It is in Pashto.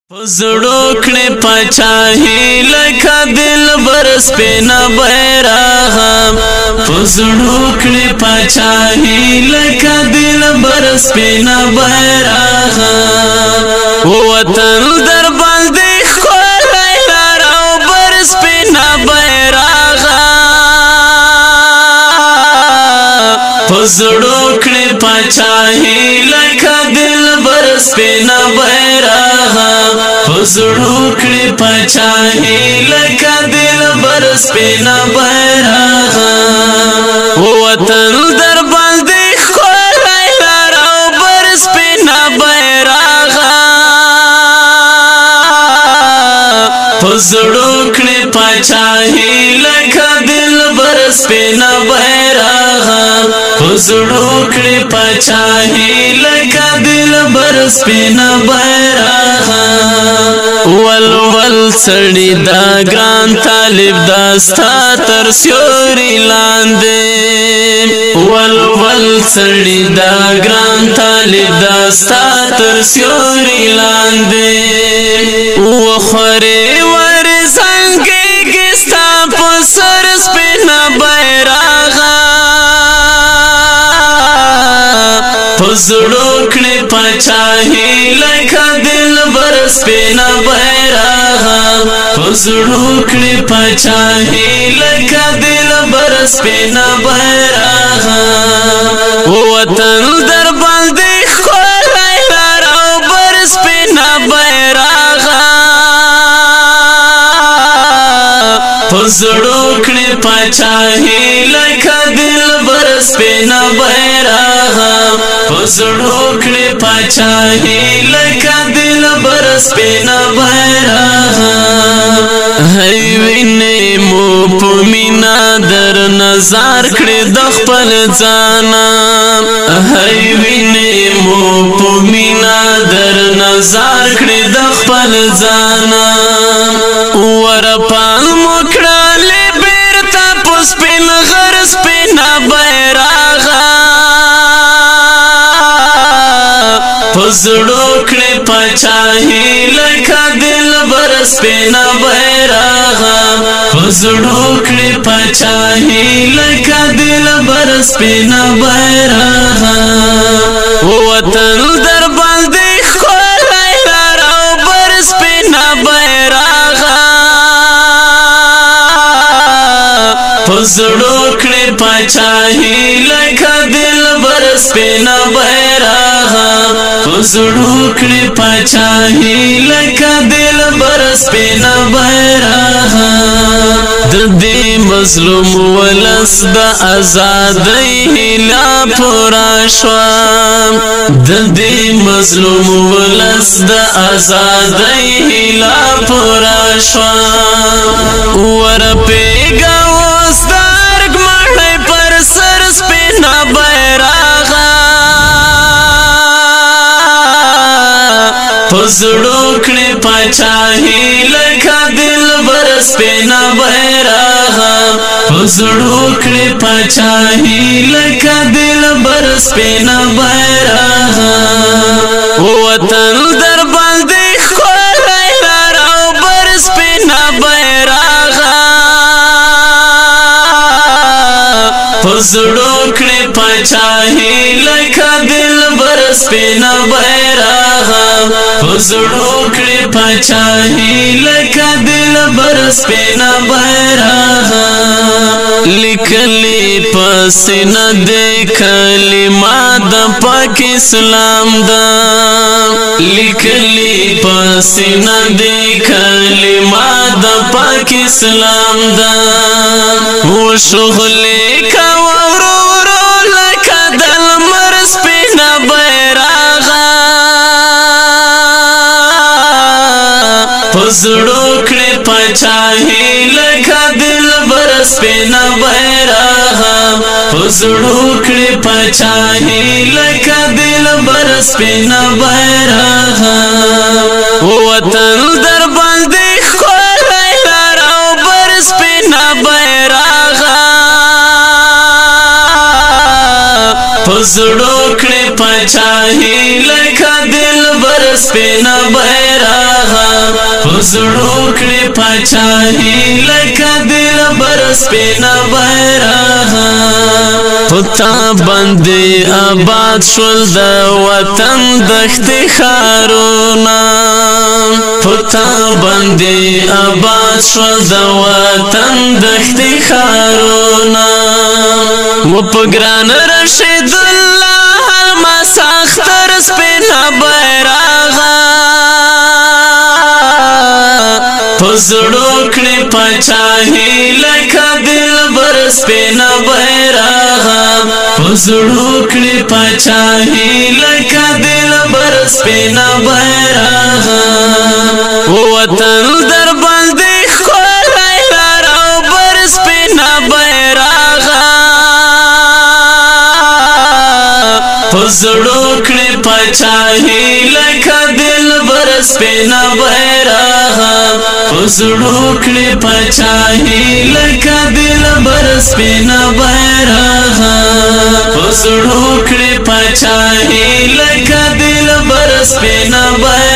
زړو کړي پچاهي لکه دلبر سپینا بیرغ زړو کړي پچاهي لکه دلبر سپینا بیرغ وطن در باندې خولای لارو بر سپینا بیرغ زړو کړي پچاهي لکه دلبر سپینا بیرغ زړو کړي پچاهي لکه دلبر سپینا بیرغ وطن در باندې خولای لارو بر سپینا بیرغ زړو کړي پچاهي لکه دلبر سپینا بیرغ زړو کړي پچاهي لکه دلبر سپینا بیرغ ول سړی دا ګران طالب داستا تر سیوري لاندې ول سړی دا ګران طالب داستا تر سیوري لاندې وخوري ور څنګه کستا په سر سپینا بیرغ زړو کړي پچاهي لکه دلبر سپینا بیرغ زړو کړي پچاهي لکه دلبر سپینا بیرغ وطن در باندې خولای لارو بر سپینا بیرغ زړو کړي پچاهي لکه دلبر سپینا بیرغ زړو کړي پچاهي لکه دلبر سپینا بیرغ هی ویني مو په مینا در نظر کړي د خپل ځان هی ویني مو په مینا در نظر کړي د خپل ځان ورپال مکړه بیرته په سپین غر سپینا بیرغ زړو کړي پچاهي لکه دلبر سپینا بیرغ زړو کړي پچاهي لکه دلبر سپینا بیرغ وطن در باندې خولای لارو بر سپینا بیرغ زړو کړي پچاهي لکه دلبر سپینا بیرغ زړو کړي پچاهي لکه دلبر سپینا بیرغ د دې مظلوم ولس د آزادۍ هیله پوره شوه د دې مظلوم ولس د آزادۍ هیله پوره شوه ورپېږه اوس د ارګ مړی پر سر سپینا بیرغ زړو کړي پچاهي لکه دلبر سپینا بیرغ زړو کړي پچاهي لکه دلبر سپینا بیرغ وطن در باندې خولای لارو بر سپینا بیرغ زړو کړي پچاهي لکه دلبر سپینا بیرغ زړو کړي پچاهي لکه دلبر سپینا بیرغ لیکلي پسینه د کلمه د پاک اسلام دا لیکلي پسینه د کلمه د پاک اسلام دا و شغل کا ورو لکه دلمر سپینا بیرغ زړو کړي پچاهي لکه دلبر سپینا بیرغ زړو کړي پچاهي لکه دلبر سپینا بیرغ وطن در باندې خولای لارو بر سپینا بیرغ زړو کړي پچاهي لکه دلبر سپینا بیرغ پزړو کړي پاچاهي لکه دلبر سپینا بیرغ پتا باندې آباد شول د وطن دښتې ښارونه پتا باندې آباد شول د وطن دښتې ښارونه و په ګران رشید الله المساختر سپینا بیرغ پزړو کړي پاچاهي لکه دلبر سپینا بیرغ پزړو کړي پاچاهي لکه دلبر سپینا بیرغ وطن در باندې ښکلی لار او بر سپینا بیرغ پزړو کړي پاچاهي لکه دلبر سپینا بیرغ پزړو کړي پاچاهي لکه دلبر سپینا بیرغ پزړو کړي پاچاهي لکه دلبر سپینا بیرغ